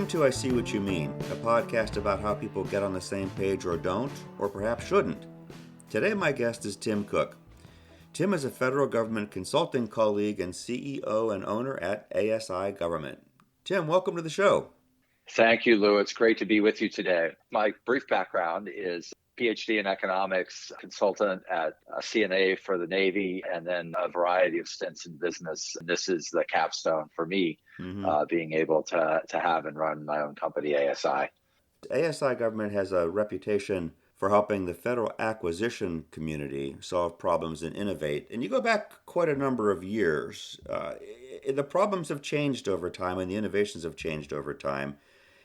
Welcome to I See What You Mean, a podcast about how people get on the same page or don't, or perhaps shouldn't. Today my guest is Tim Cooke. Tim is a federal government consulting colleague and CEO and owner at ASI Government. Tim, welcome to the show. Thank you, Lou. It's great to be with you today. My brief background is PhD in economics, consultant at CNA for the Navy, and then a variety of stints in business. This is the capstone for me, being able to have and run my own company, ASI. ASI Government has a reputation for helping the federal acquisition community solve problems and innovate. And you go back quite a number of years. The problems have changed over time and the innovations have changed over time.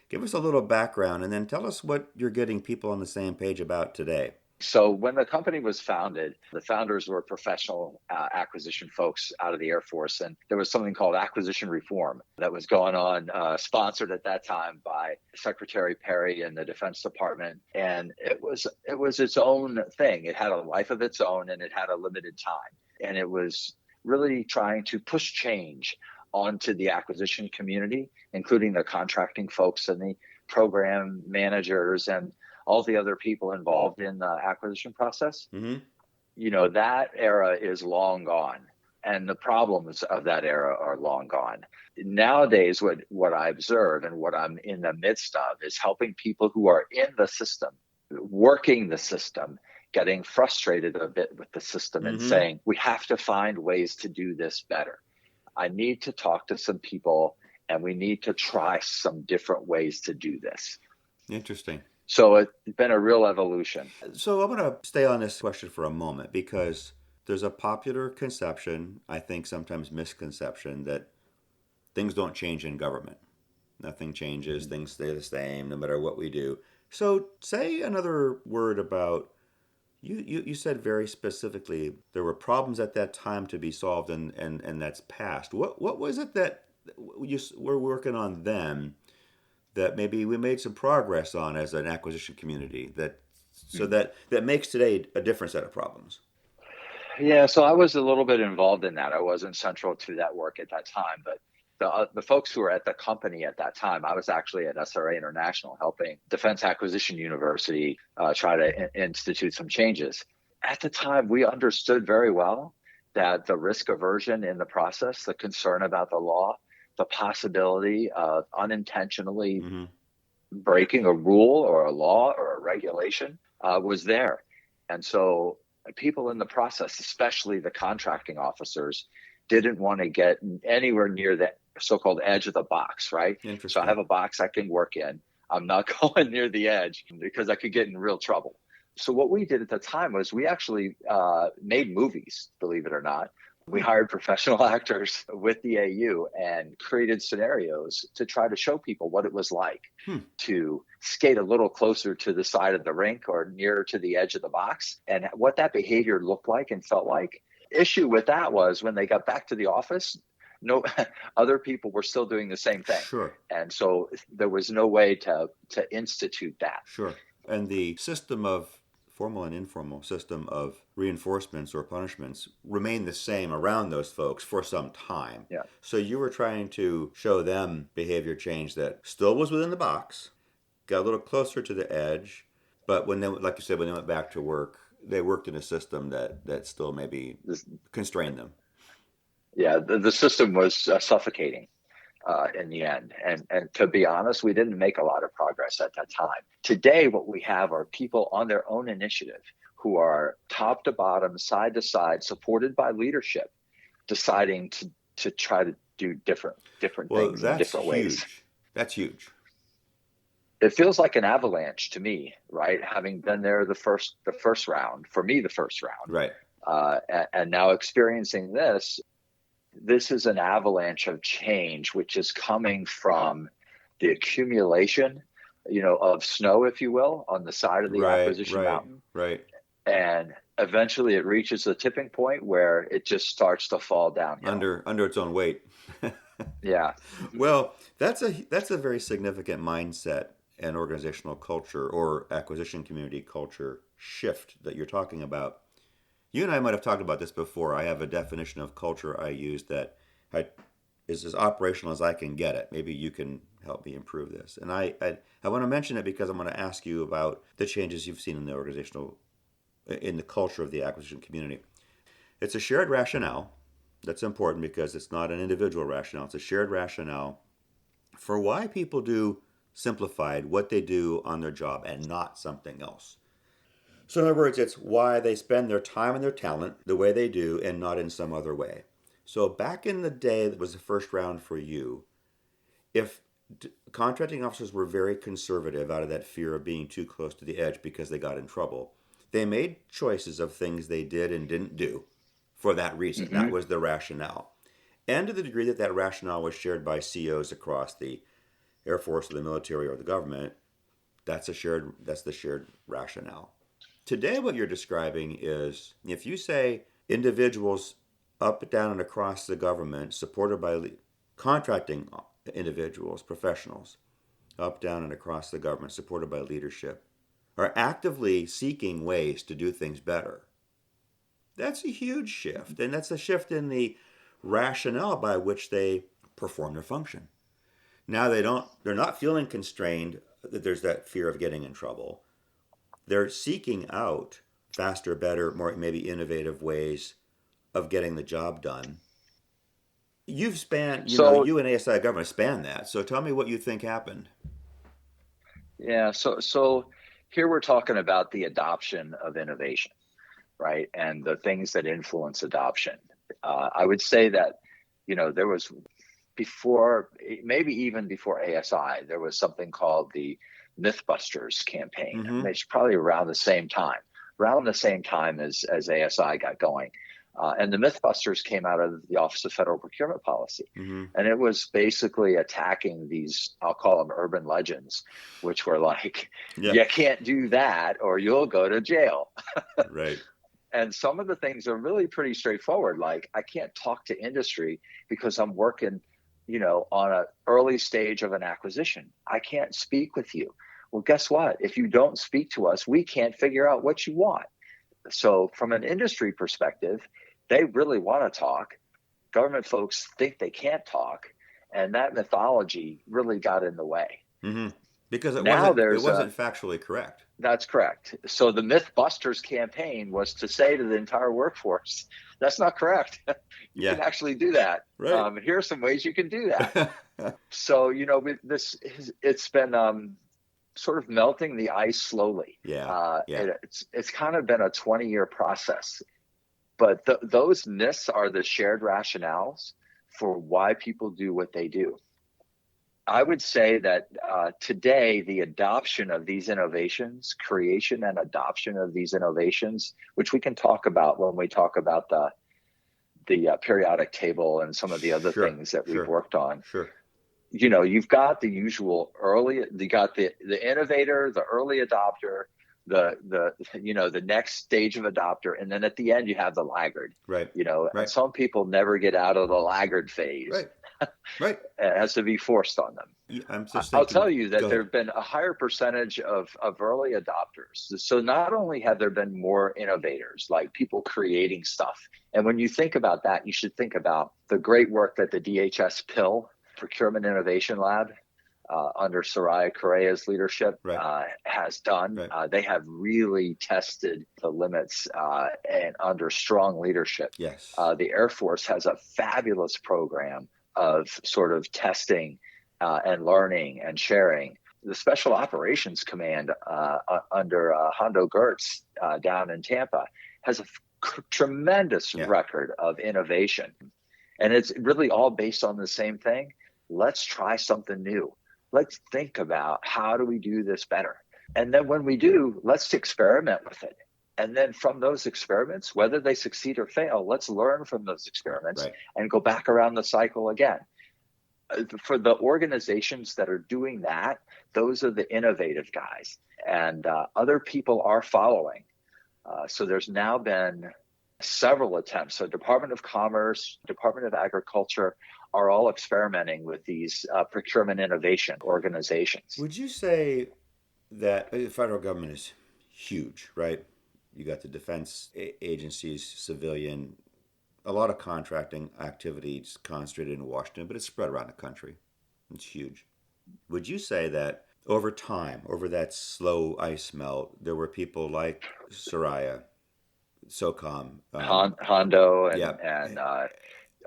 Give us a little background and then tell us what you're getting people on the same page about today. So when the company was founded, the founders were professional acquisition folks out of the Air Force. And there was something called acquisition reform that was going on, sponsored at that time by Secretary Perry and the Defense Department. And it was its own thing. It had a life of its own and it had a limited time. And it was really trying to push change onto the acquisition community, including the contracting folks and the program managers and all the other people involved in the acquisition process. You know, that era is long gone and the problems of that era are long gone. Nowadays, what I observe and what I'm in the midst of is helping people who are in the system, working the system, getting frustrated a bit with the system and saying, we have to find ways to do this better. I need to talk to some people and we need to try some different ways to do this. Interesting. So it's been a real evolution. So I'm going to stay on this question for a moment because there's a popular conception, I think sometimes misconception, that things don't change in government. Nothing changes, things stay the same no matter what we do. So say another word about, you said very specifically there were problems at that time to be solved and that's past. What was it that you were working on then that maybe we made some progress on as an acquisition community that makes today a different set of problems? Yeah, so I was a little bit involved in that. I wasn't central to that work at that time, but the folks who were at the company at that time, I was actually at SRA International helping Defense Acquisition University try to institute some changes. At the time, we understood very well that the risk aversion in the process, the concern about the law, the possibility of unintentionally breaking a rule or a law or a regulation was there. And so people in the process, especially the contracting officers, didn't want to get anywhere near the so-called edge of the box, right? So I have a box I can work in. I'm not going near the edge because I could get in real trouble. So what we did at the time was we actually made movies, believe it or not. We hired professional actors with the AU and created scenarios to try to show people what it was like to skate a little closer to the side of the rink or nearer to the edge of the box and what that behavior looked like and felt like. Issue with that was when they got back to the office, no other people were still doing the same thing. Sure. And so there was no way to institute that. Sure. And the system of formal and informal system of reinforcements or punishments remained the same around those folks for some time. Yeah. So you were trying to show them behavior change that still was within the box, got a little closer to the edge, but when they, like you said, when they went back to work, they worked in a system that still maybe constrained them. Yeah, the system was suffocating in the end. And to be honest, we didn't make a lot of progress at that time. Today, what we have are people on their own initiative who are top to bottom, side to side, supported by leadership, deciding to try to do different things in different ways. That's huge. It feels like an avalanche to me, right? Having been there the first round, for me, the first round. Right. And now experiencing this is an avalanche of change, which is coming from the accumulation, of snow, if you will, on the side of the acquisition mountain. Right. And eventually it reaches the tipping point where it just starts to fall downhill. Under its own weight. Yeah. Well, that's a very significant mindset and organizational culture or acquisition community culture shift that you're talking about. You and I might have talked about this before. I have a definition of culture I use that is as operational as I can get it. Maybe you can help me improve this. And I want to mention it because I'm going to ask you about the changes you've seen in the in the culture of the acquisition community. It's a shared rationale. That's important because it's not an individual rationale. It's a shared rationale for why people do simplified what they do on their job and not something else. So in other words, it's why they spend their time and their talent the way they do and not in some other way. So back in the day, that was the first round for you. If contracting officers were very conservative out of that fear of being too close to the edge because they got in trouble, they made choices of things they did and didn't do for that reason. Mm-hmm. That was the rationale. And to the degree that that rationale was shared by CEOs across the Air Force or the military or the government, that's the shared rationale. Today, what you're describing is if you say individuals up, down, and across the government, supported by contracting individuals, professionals, up, down, and across the government, supported by leadership, are actively seeking ways to do things better. That's a huge shift, and that's a shift in the rationale by which they perform their function. Now they're not feeling constrained that there's that fear of getting in trouble. They're seeking out faster, better, more maybe innovative ways of getting the job done. So You and ASI Government span that. So tell me what you think happened. yeah, so here we're talking about the adoption of innovation, right? And the things that influence adoption. I would say that, there was before, maybe even before ASI, there was something called the Mythbusters campaign. Mm-hmm. It's probably around the same time as ASI got going. And the Mythbusters came out of the Office of Federal Procurement Policy. Mm-hmm. And it was basically attacking these, I'll call them urban legends, which were like, you can't do that or you'll go to jail. Right. And some of the things are really pretty straightforward. Like, I can't talk to industry because I'm working, on an early stage of an acquisition. I can't speak with you. Well, guess what? If you don't speak to us, we can't figure out what you want. So from an industry perspective, they really want to talk. Government folks think they can't talk. And that mythology really got in the way. Mm-hmm. Because it Now wasn't factually correct. That's correct. So the Mythbusters campaign was to say to the entire workforce, that's not correct. You can actually do that. Right. Here are some ways you can do that. So, it's been sort of melting the ice slowly. Yeah. It's kind of been a 20-year process. But those myths are the shared rationales for why people do what they do. I would say that today, the adoption of these innovations, creation and adoption of these innovations, which we can talk about when we talk about the periodic table and some of the other things that we've worked on. Sure. You've got the usual you got the innovator, the early adopter, the next stage of adopter, and then at the end you have the laggard. Right. And some people never get out of the laggard phase. Right. It has to be forced on them. I'll tell you that there have been a higher percentage of early adopters. So not only have there been more innovators, like people creating stuff, and when you think about that, you should think about the great work that the DHS Procurement Innovation Lab, under Soraya Correa's leadership, has done. Right. They have really tested the limits and under strong leadership. Yes. The Air Force has a fabulous program of sort of testing and learning and sharing. The Special Operations Command under Hondo Gertz down in Tampa has a tremendous record of innovation. And it's really all based on the same thing. Let's try something new. Let's think about how do we do this better? And then when we do, let's experiment with it. And then from those experiments, whether they succeed or fail, let's learn from those experiments and go back around the cycle again. For the organizations that are doing that, those are the innovative guys. And other people are following. So there's now been several attempts. So Department of Commerce, Department of Agriculture are all experimenting with these procurement innovation organizations. Would you say that the federal government is huge, right? You got the defense agencies, civilian, a lot of contracting activities concentrated in Washington, but it's spread around the country. It's huge. Would you say that over time, over that slow ice melt, there were people like Soraya, SOCOM, Hondo yeah, and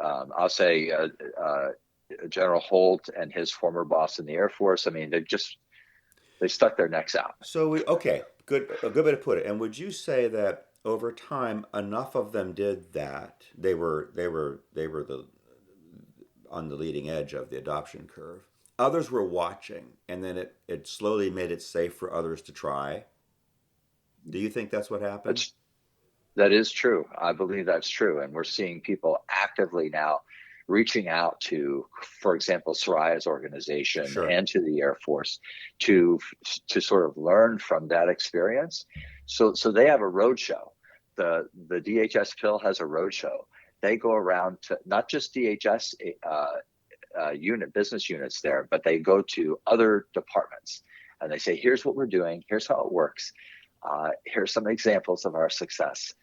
I'll say General Holt and his former boss in the Air Force. I mean, they stuck their necks out. so okay, a good way to put it. And would you say that over time, enough of them did that? They were the on the leading edge of the adoption curve. Others were watching, and then it slowly made it safe for others to try. Do you think that's what happened? That's That is true. I believe that's true. And we're seeing people actively now reaching out to, for example, Soraya's organization Sure. and to the Air Force to sort of learn from that experience. So they have a roadshow. The DHS pill has a roadshow. They go around to not just DHS business units there, but they go to other departments and they say, here's what we're doing. Here's how it works. Here's some examples of our success,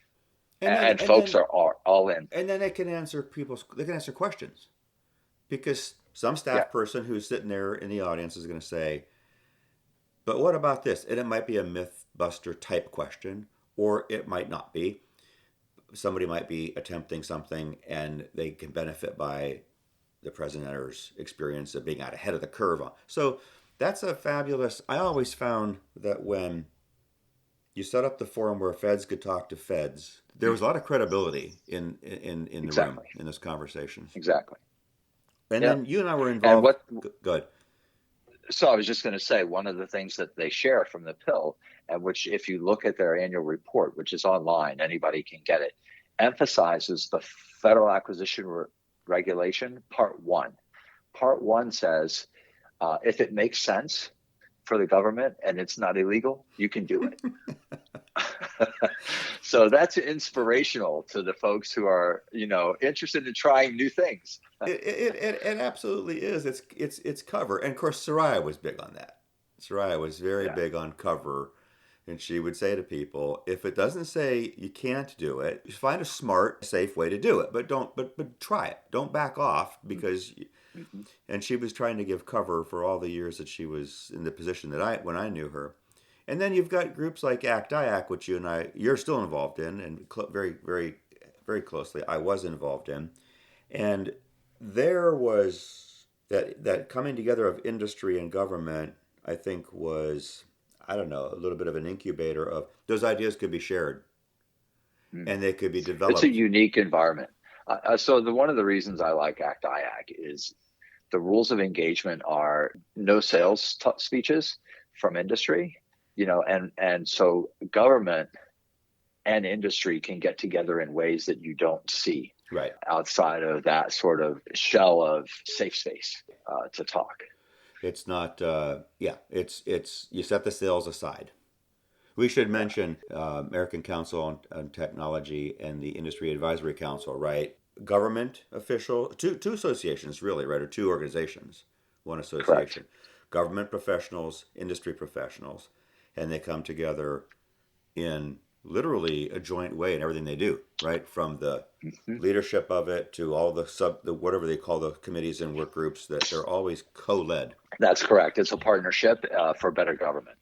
And then and and folks then are all in. and then they can answer questions because some Yeah, staff person who's sitting there in the audience is going to say, "But what about this?" And it might be a myth buster type question, or it might not be. Somebody might be attempting something and they can benefit by the presenter's experience of being out ahead of the curve. So that's a fabulous. I always found that when you set up the forum where feds could talk to feds, there was a lot of credibility in the room exactly, in those conversations. exactly. And Yeah, then you and I were and involved. what? Good. So I was just going to say one of the things that they share from the pill, and which if you look at their annual report, which is online, anybody can get it, emphasizes the Federal Acquisition Regulation Part One. Part One says if it makes sense for the government and it's not illegal, you can do it. So that's inspirational to the folks who are, interested in trying new things. It absolutely is. It's cover, and of course Soraya was big on that. Soraya was very Yeah. big on cover, and she would say to people, if it doesn't say you can't do it, find a smart, safe way to do it. But don't. But try it. Don't back off because. Mm-hmm. And she was trying to give cover for all the years that she was in the position that when I knew her. And then you've got groups like ACT-IAC, which you're still involved in, and very, very, very closely. I was involved in, and there was that coming together of industry and government. I think was, I don't know, a little bit of an incubator of those ideas could be shared Mm. and they could be It's a developed. unique environment. One of the reasons I like ACT-IAC is the rules of engagement are no sales speeches from industry, and so government and industry can get together in ways that you don't see Right. outside of that sort of shell of safe space to talk. It's not. Yeah. It's you set the sales aside. We should Yeah, mention American Council on Technology and the Industry Advisory Council, right? Government official, two associations really, right, or two organizations, one correct. association. Government professionals, industry professionals, and they come together in literally a joint way in everything they do, right? From the Mhm. leadership of it to all the whatever they call the committees and work groups, that they're always co-led. That's correct. It's a partnership for better government.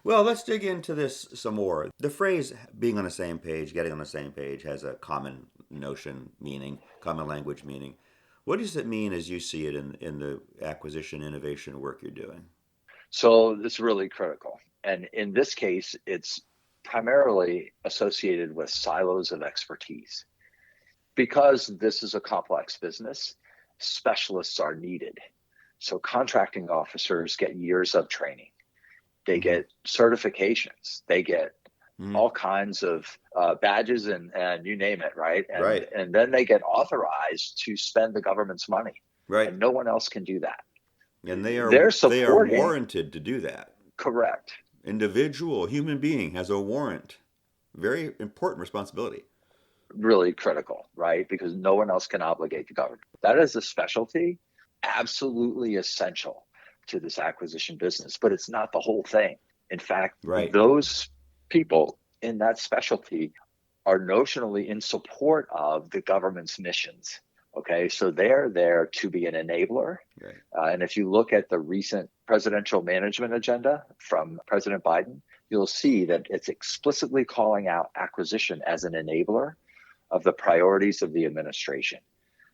Well, let's dig into this some more. The phrase being on the same page, getting on the same page, has a common notion, meaning, common language meaning. What does it mean as you see it in the acquisition innovation work you're doing? So it's really critical. And in this case, it's primarily associated with silos of expertise. Because this is a complex business, specialists are needed. So contracting officers get years of training. They Mm-hmm. get certifications. They get Mm-hmm. all kinds of badges and you name it, right? And Right, and then they get authorized to spend the government's money, right. and no one else can do that. And They're they are supporting, warranted to do that. correct, Individual human being has a warrant. Very important responsibility. really critical, right? Because no one else can obligate the government. That is a specialty, absolutely essential to this acquisition business, but it's not the whole thing. In fact, Right. those people in that specialty are notionally in support of the government's missions. Okay, so they're there to be an enabler. Right. And if you look at the recent presidential management agenda from President Biden, you'll see that it's explicitly calling out acquisition as an enabler of the priorities of the administration.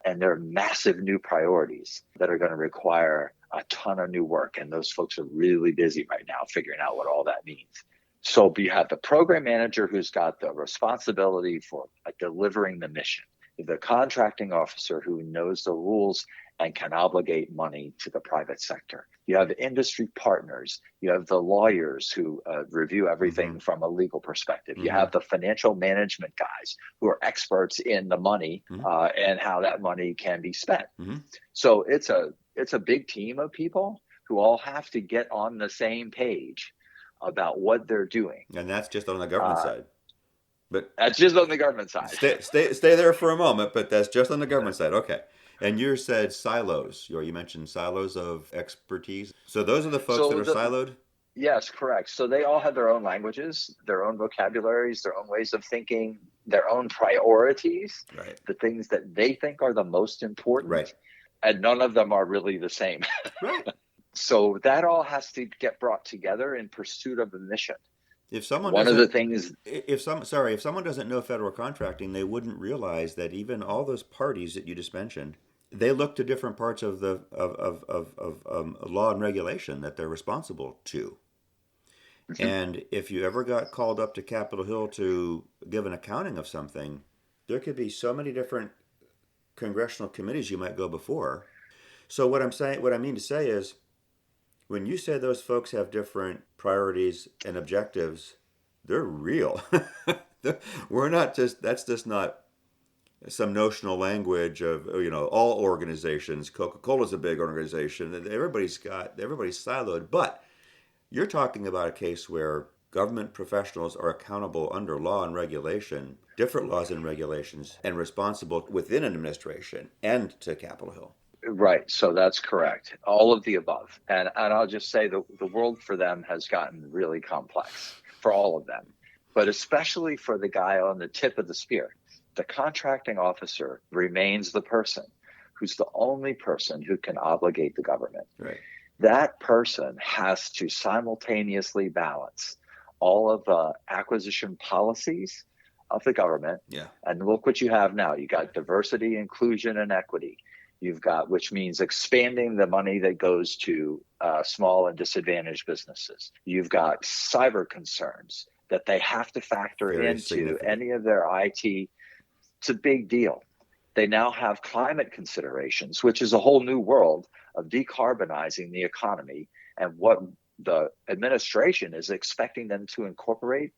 And there are massive new priorities that are going to require a ton of new work. And those folks are really busy right now figuring out what all that means. So you have the program manager who's got the responsibility for delivering the mission, the contracting officer who knows the rules and can obligate money to the private sector. You have industry partners. You have the lawyers who review everything from a legal perspective. You have the financial management guys who are experts in the money and how that money can be spent. So it's a big team of people who all have to get on the same page about what they're doing. And that's just on the government side. But that's just on the government side. Stay there for a moment, but that's just on the government side. Okay. And you said silos. You mentioned silos of expertise. So those are the folks that are siloed? Yes, correct. So they all have their own languages, their own vocabularies, their own ways of thinking, their own priorities, right. The things that they think are the most important. Right. And none of them are really the same. Right. So that all has to get brought together in pursuit of the mission. If someone if someone doesn't know federal contracting, they wouldn't realize that even all those parties that you just mentioned, they look to different parts of the law and regulation that they're responsible to. And if you ever got called up to Capitol Hill to give an accounting of something, there could be so many different congressional committees you might go before. So what I mean to say is, when you say those folks have different priorities and objectives, they're real. That's just not some notional language of, all organizations. Coca-Cola's a big organization. Everybody's siloed. But you're talking about a case where government professionals are accountable under law and regulation, different laws and regulations, and responsible within an administration and to Capitol Hill. Right. So that's correct. All of the above. And I'll just say the world for them has gotten really complex for all of them, but especially for the guy on the tip of the spear. The contracting officer remains the person who's the only person who can obligate the government. Right. That person has to simultaneously balance all of the acquisition policies of the government. Yeah. And look what you have now. You got diversity, inclusion, and equity. You've got, which means expanding the money that goes to small and disadvantaged businesses. You've got cyber concerns that they have to factor into any of their IT. It's a big deal. They now have climate considerations, which is a whole new world of decarbonizing the economy and what the administration is expecting them to incorporate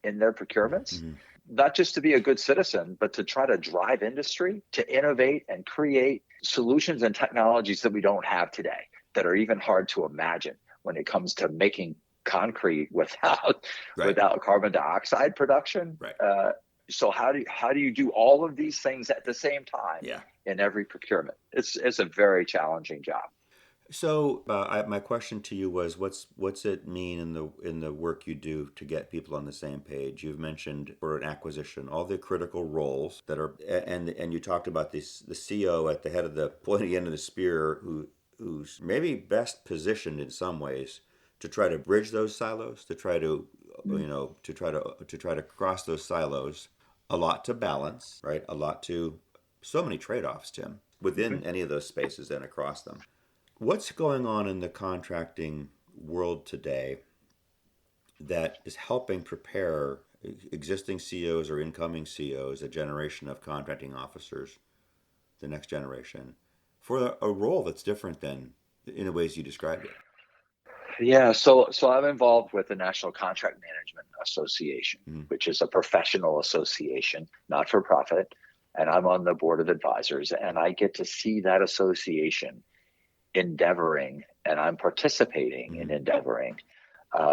in their procurements. Not just to be a good citizen, but to try to drive industry, to innovate and create solutions and technologies that we don't have today, that are even hard to imagine when it comes to making concrete without carbon dioxide production. Right. So how do you do all of these things at the same time in every procurement? It's a very challenging job. So my question to you was, what's it mean in the work you do to get people on the same page? You've mentioned for an acquisition all the critical roles that are, and you talked about the CO at the head of the pointy end of the spear, who's maybe best positioned in some ways to try to bridge those silos, to try to to try to cross those silos. A lot to balance, right? So many trade-offs, Tim, within any of those spaces and across them. What's going on in the contracting world today that is helping prepare existing COs or incoming COs, a generation of contracting officers, the next generation, for a role that's different than in the ways you described it? Yeah, so I'm involved with the National Contract Management Association, which is a professional association, not for profit, and I'm on the board of advisors, and I get to see that association endeavoring, and I'm participating in endeavoring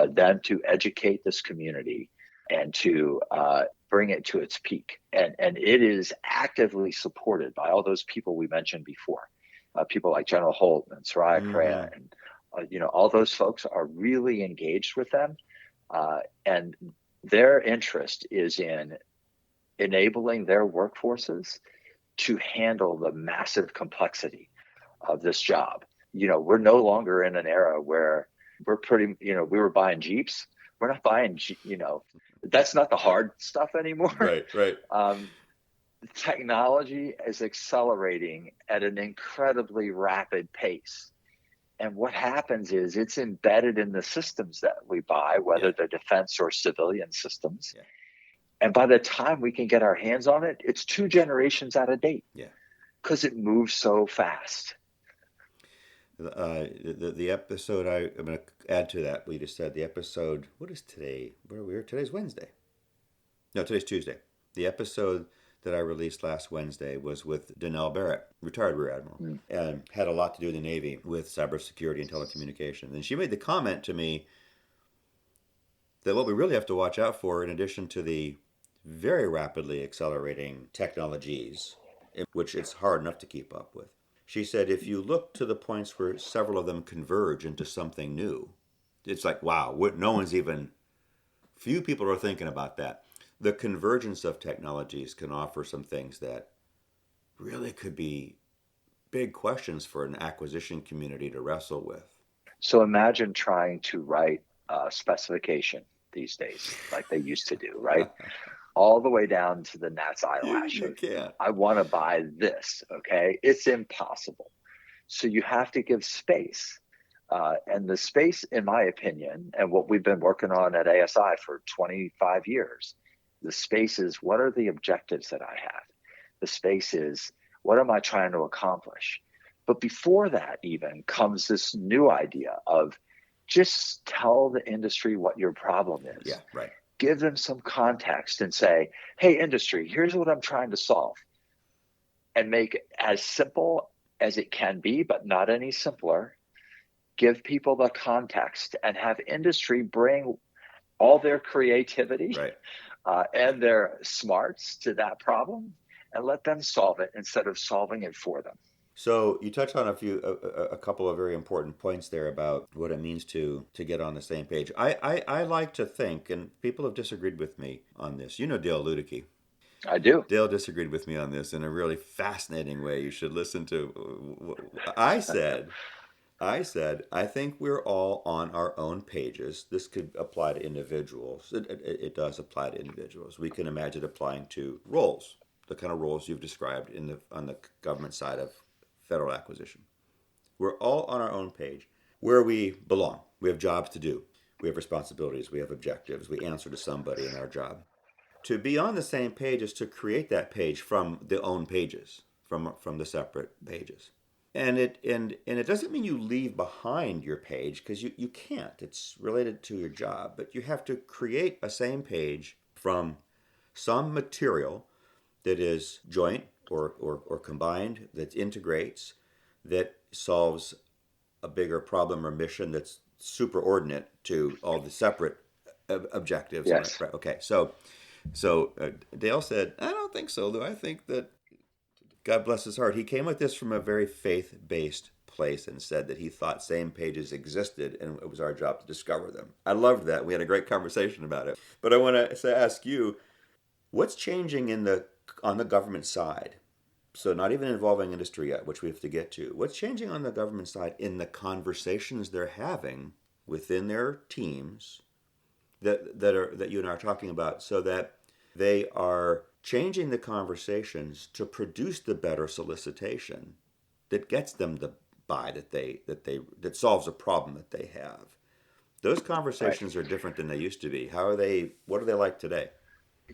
them to educate this community and to bring it to its peak. And it is actively supported by all those people we mentioned before, people like General Holt and Soraya Correa, and all those folks are really engaged with them, and their interest is in enabling their workforces to handle the massive complexity of this job. We're no longer in an era where we were buying Jeeps. We're not buying, that's not the hard stuff anymore. Right. Technology is accelerating at an incredibly rapid pace. And what happens is it's embedded in the systems that we buy, whether they're defense or civilian systems. Yeah. And by the time we can get our hands on it, it's 2 generations out of date. Yeah. Because it moves so fast. The episode I'm going to add to that. We just said the episode. What is today? Today's Wednesday. No, today's Tuesday. The episode that I released last Wednesday was with Donnell Barrett, retired Rear Admiral, and had a lot to do in the Navy with cybersecurity and telecommunications. And she made the comment to me that what we really have to watch out for, in addition to the very rapidly accelerating technologies, which it's hard enough to keep up with. She said, if you look to the points where several of them converge into something new, it's like, wow, few people are thinking about that. The convergence of technologies can offer some things that really could be big questions for an acquisition community to wrestle with. So imagine trying to write a specification these days, like they used to do, right? All the way down to the gnat's eyelash. You can't. I want to buy this, okay? It's impossible. So you have to give space. And the space, in my opinion, and what we've been working on at ASI for 25 years, the space is, what are the objectives that I have? The space is, what am I trying to accomplish? But before that even comes this new idea of just tell the industry what your problem is. Yeah, right. Give them some context and say, hey, industry, here's what I'm trying to solve. And make it as simple as it can be, but not any simpler. Give people the context and have industry bring all their creativity and their smarts to that problem and let them solve it instead of solving it for them. So you touched on a couple of very important points there about what it means to get on the same page. I like to think, and people have disagreed with me on this. You know Dale Luedeke. I do. Dale disagreed with me on this in a really fascinating way. You should listen to. I said, I think we're all on our own pages. This could apply to individuals. It does apply to individuals. We can imagine applying to roles, the kind of roles you've described on the government side of federal acquisition. We're all on our own page where we belong. We have jobs to do. We have responsibilities. We have objectives. We answer to somebody in our job. To be on the same page is to create that page from the own pages, from the separate pages. And it doesn't mean you leave behind your page, because you can't. It's related to your job. But you have to create a same page from some material that is joint or combined, that integrates, that solves a bigger problem or mission that's superordinate to all the separate objectives. Yes. Right. Okay. So Dale said, I don't think so, though. I think that, God bless his heart, he came at this from a very faith-based place and said that he thought same pages existed and it was our job to discover them. I loved that. We had a great conversation about it. But I want to ask you, what's changing on the government side? So not even involving industry yet, which we have to get to. What's changing on the government side in the conversations they're having within their teams that you and I are talking about, so that they are changing the conversations to produce the better solicitation that gets them the buy that solves a problem that they have? Those conversations are different than they used to be. What are they like today?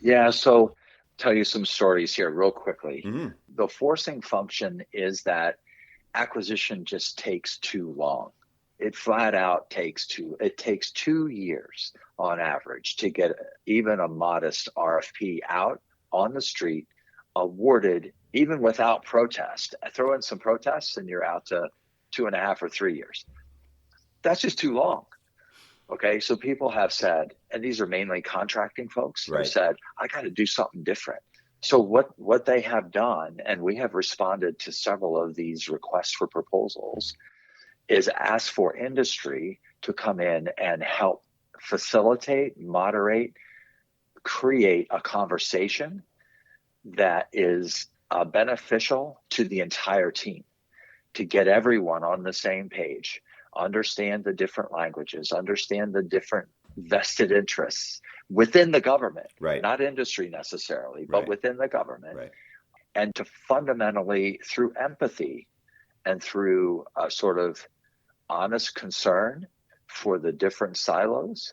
Yeah, so tell you some stories here real quickly. Mm-hmm. The forcing function is that acquisition just takes too long. It flat out takes 2 years on average to get even a modest RFP out on the street, awarded, even without protest. Throw in some protests and you're out to 2.5 or 3 years. That's just too long. Okay, so people have said, and these are mainly contracting folks, Right. have said, I got to do something different. So what they have done, and we have responded to several of these requests for proposals, is ask for industry to come in and help facilitate, moderate, create a conversation that is beneficial to the entire team to get everyone on the same page, understand the different languages, understand the different vested interests within the government, Right. not industry necessarily, but Right. within the government, Right. and to fundamentally, through empathy and through a sort of honest concern for the different silos,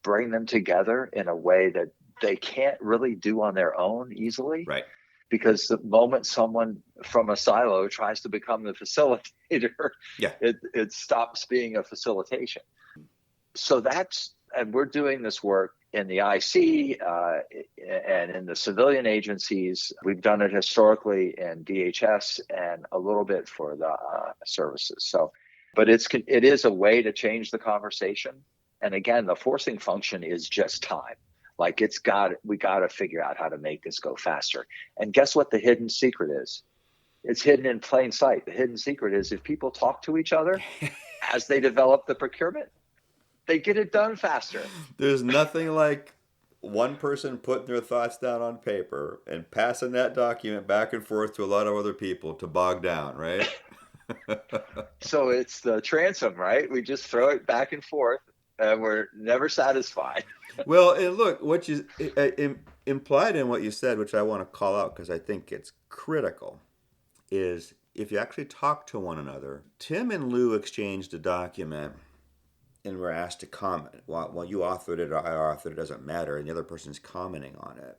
bring them together in a way that they can't really do on their own easily. Right. Because the moment someone from a silo tries to become the facilitator, Yeah. it stops being a facilitation. So and we're doing this work in the IC and in the civilian agencies. We've done it historically in DHS and a little bit for the services. So, but it is a way to change the conversation. And again, the forcing function is just time. Like we got to figure out how to make this go faster. And guess what the hidden secret is? It's hidden in plain sight. The hidden secret is if people talk to each other as they develop the procurement, they get it done faster. There's nothing like one person putting their thoughts down on paper and passing that document back and forth to a lot of other people to bog down, right? So it's the transom, right? We just throw it back and forth and we're never satisfied. Well, and look, what you implied in what you said, which I want to call out because I think it's critical, is if you actually talk to one another. Tim and Lou exchanged a document and were asked to comment. Well, you authored it or I authored it, doesn't matter, and the other person's commenting on it.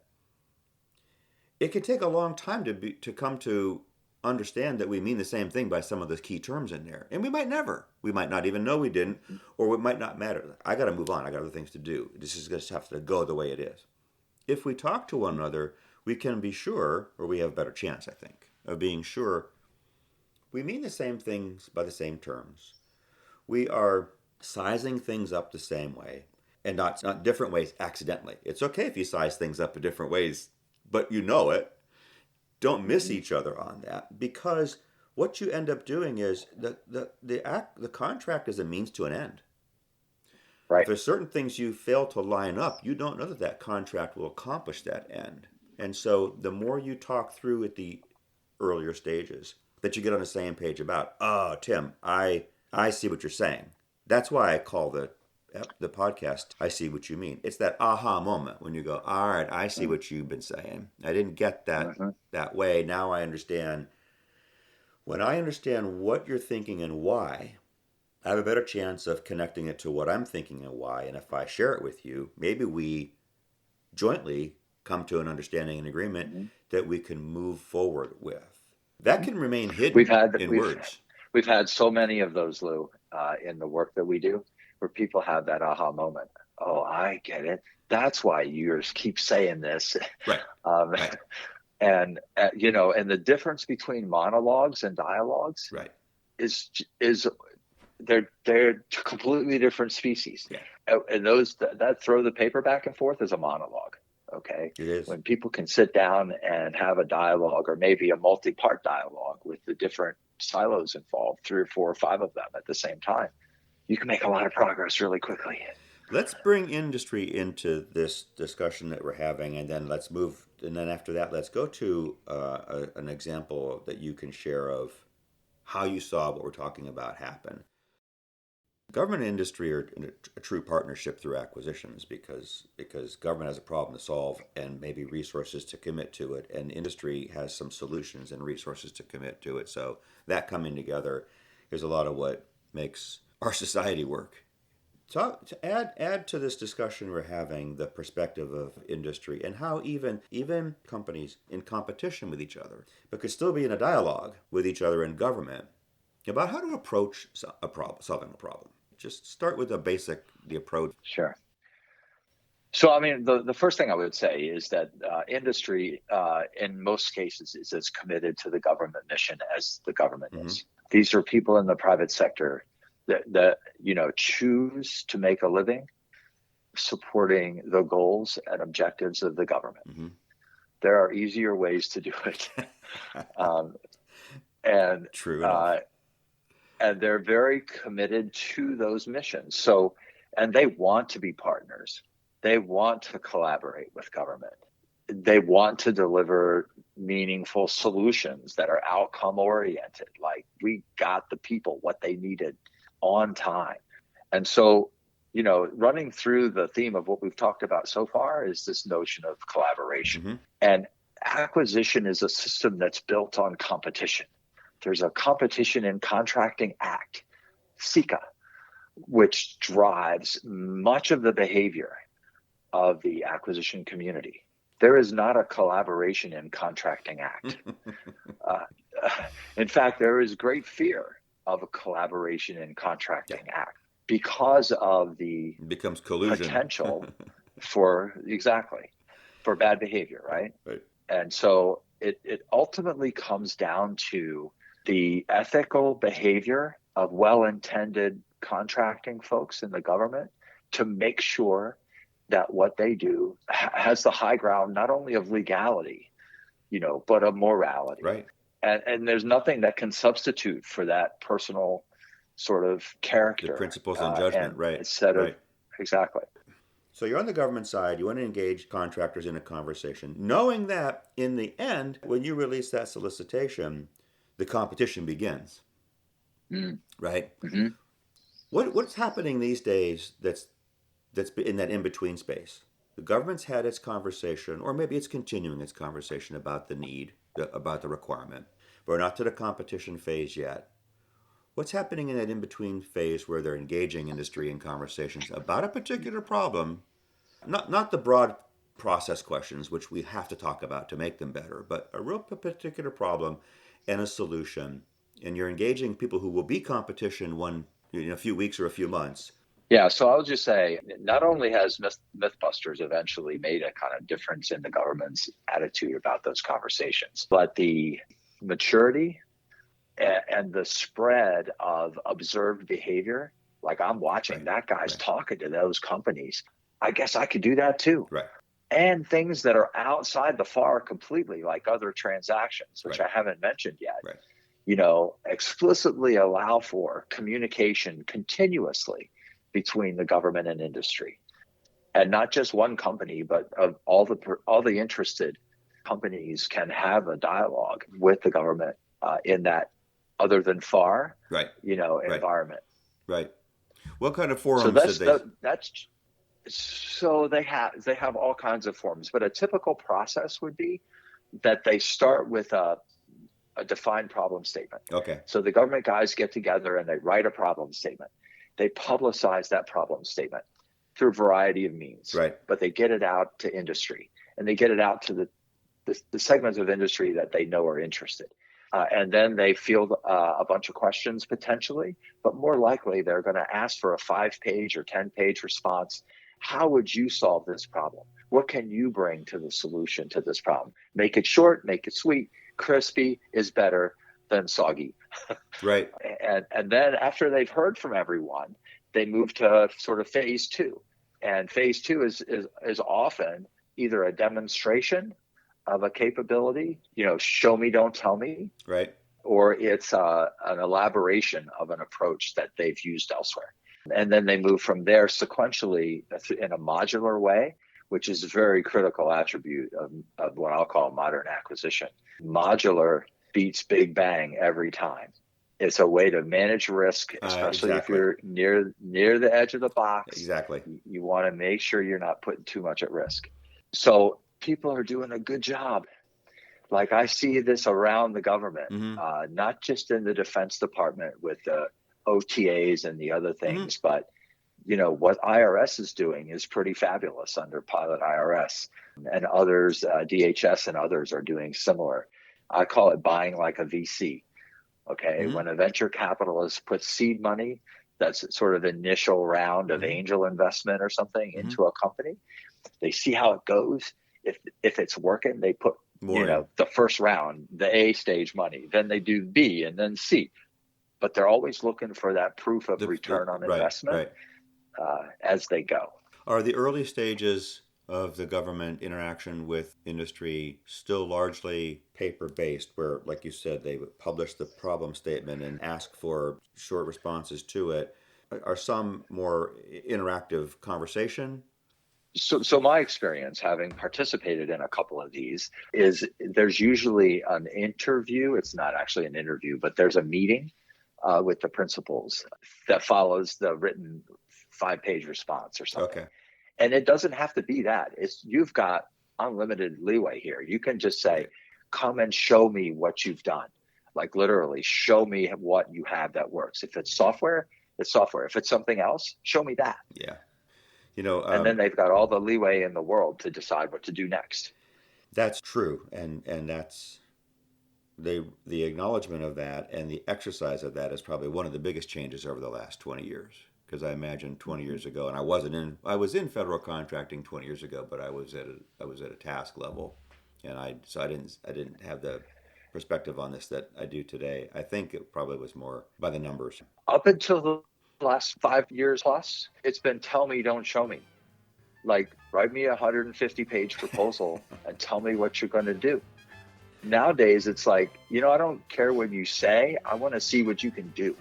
It could take a long time to come to understand that we mean the same thing by some of the key terms in there. And we might never. We might not even know we didn't, or it might not matter. I got to move on. I got other things to do. This is going to have to go the way it is. If we talk to one another, we can be sure, or we have a better chance, I think, of being sure we mean the same things by the same terms. We are sizing things up the same way, and not different ways accidentally. It's okay if you size things up in different ways, but you know it. Don't miss each other on that, because what you end up doing is the contract is a means to an end. Right. If there's certain things you fail to line up, you don't know that contract will accomplish that end. And so the more you talk through at the earlier stages that you get on the same page about, oh, Tim, I see what you're saying. That's why I call the podcast, I See What You Mean. It's that aha moment when you go, all right, I see what you've been saying. I didn't get that way. Now I understand. When I understand what you're thinking and why, I have a better chance of connecting it to what I'm thinking and why. And if I share it with you, maybe we jointly come to an understanding and agreement that we can move forward with. That can remain hidden in words. We've had so many of those, Lou, in the work that we do, where people have that aha moment. Oh, I get it. That's why you keep saying this. Right. Right. And and the difference between monologues and dialogues is they're completely different species. Yeah. And those that throw the paper back and forth is a monologue. Okay. It is. When people can sit down and have a dialogue, or maybe a multi-part dialogue with the different silos involved, 3 or 4 or 5 of them at the same time, you can make a lot of progress really quickly. Let's bring industry into this discussion that we're having, and then let's move. And then after that, let's go to an example that you can share of how you saw what we're talking about happen. Government and industry are in a true partnership through acquisitions because government has a problem to solve and maybe resources to commit to it, and industry has some solutions and resources to commit to it. So that coming together is a lot of what makes our society work. So to add to this discussion we're having the perspective of industry and how even companies in competition with each other, but could still be in a dialogue with each other in government about how to approach solving a problem. Just start with the approach. Sure. So, I mean, the first thing I would say is that industry, in most cases, is as committed to the government mission as the government is. These are people in the private sector that choose to make a living supporting the goals and objectives of the government. There are easier ways to do it. And true enough. And they're very committed to those missions. So, and they want to be partners. They want to collaborate with government. They want to deliver meaningful solutions that are outcome oriented. Like we got the people what they needed on time. And so, running through the theme of what we've talked about so far is this notion of collaboration. Mm-hmm. And acquisition is a system that's built on competition. There's a Competition in Contracting Act, CICA, which drives much of the behavior of the acquisition community. There is not a Collaboration in Contracting Act. In fact, there is great fear of a Collaboration in Contracting Act because of the It becomes collusion. Potential for bad behavior, right? Right. And so it ultimately comes down to the ethical behavior of well-intended contracting folks in the government to make sure that what they do has the high ground, not only of legality, but of morality. Right. And there's nothing that can substitute for that personal sort of character. The principles and judgment, right. Instead of, exactly. So you're on the government side, you want to engage contractors in a conversation, knowing that in the end, when you release that solicitation, the competition begins, right? Mm-hmm. What's happening these days that's in that in-between space? The government's had its conversation, or maybe it's continuing its conversation about the need, about the requirement, but we're not to the competition phase yet. What's happening in that in-between phase where they're engaging industry in conversations about a particular problem, not the broad process questions, which we have to talk about to make them better, but a real particular problem and a solution, and you're engaging people who will be competition in a few weeks or a few months. Yeah, so I'll just say, not only has Mythbusters eventually made a kind of difference in the government's attitude about those conversations, but the maturity and the spread of observed behavior, like I'm watching that guy's talking to those companies. I guess I could do that too. Right. And things that are outside the FAR completely, like other transactions, which I haven't mentioned yet, explicitly allow for communication continuously between the government and industry. And not just one company, but of all the interested companies can have a dialogue with the government in that other than FAR, environment. Right. What kind of forums So they have all kinds of forums, but a typical process would be that they start with a defined problem statement. Okay. So the government guys get together and they write a problem statement. They publicize that problem statement through a variety of means. Right. But they get it out to industry, and they get it out to the segments of industry that they know are interested. And then they field a bunch of questions potentially, but more likely they're going to ask for a 5-page or 10-page response. How would you solve this problem? What can you bring to the solution to this problem? Make it short, make it sweet. Crispy is better than soggy. Right. And then after they've heard from everyone, they move to sort of phase 2. And phase 2 is often either a demonstration of a capability, show me, don't tell me. Right. Or it's an elaboration of an approach that they've used elsewhere. And then they move from there sequentially in a modular way, which is a very critical attribute of what I'll call modern acquisition. Modular beats big bang every time. It's a way to manage risk, especially if you're near the edge of the box. Exactly. You want to make sure you're not putting too much at risk. So people are doing a good job. Like I see this around the government, not just in the Defense Department with the OTAs and the other things, but what IRS is doing is pretty fabulous under Pilot IRS, and others, DHS and others are doing similar. I call it buying like a VC. Okay, when a venture capitalist puts seed money, that's sort of initial round of angel investment or something into a company. They see how it goes. If it's working, they put the first round, the A stage money. Then they do B and then C. But they're always looking for that proof of return on investment as they go. Are the early stages of the government interaction with industry still largely paper-based, where, like you said, they would publish the problem statement and ask for short responses to it? Are some more interactive conversation? So my experience, having participated in a couple of these, is there's usually an interview. It's not actually an interview, but there's a meeting with the principals that follows the written 5-page response or something. Okay. And it doesn't have to be that. You've got unlimited leeway here. You can just say, Right. come and show me what you've done. Like literally, show me what you have that works. If it's software, it's software. If it's something else, show me that. Yeah. And then they've got all the leeway in the world to decide what to do next. That's true, and that's the acknowledgement of that and the exercise of that is probably one of the biggest changes over the last 20 years. Because I imagine 20 years ago, and I was in federal contracting 20 years ago, but I was at a task level, and I didn't have the perspective on this that I do today. I think it probably was more by the numbers. Up until the last 5 years plus, it's been tell me, don't show me. Like, write me a 150-page proposal and tell me what you're going to do. Nowadays, it's like, I don't care what you say. I want to see what you can do.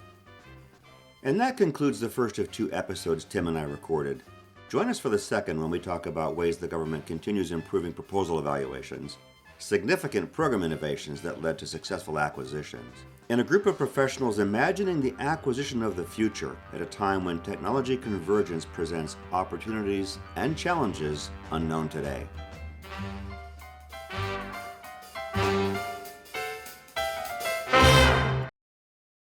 And that concludes the first of 2 episodes Tim and I recorded. Join us for the second when we talk about ways the government continues improving proposal evaluations, significant program innovations that led to successful acquisitions, and a group of professionals imagining the acquisition of the future at a time when technology convergence presents opportunities and challenges unknown today.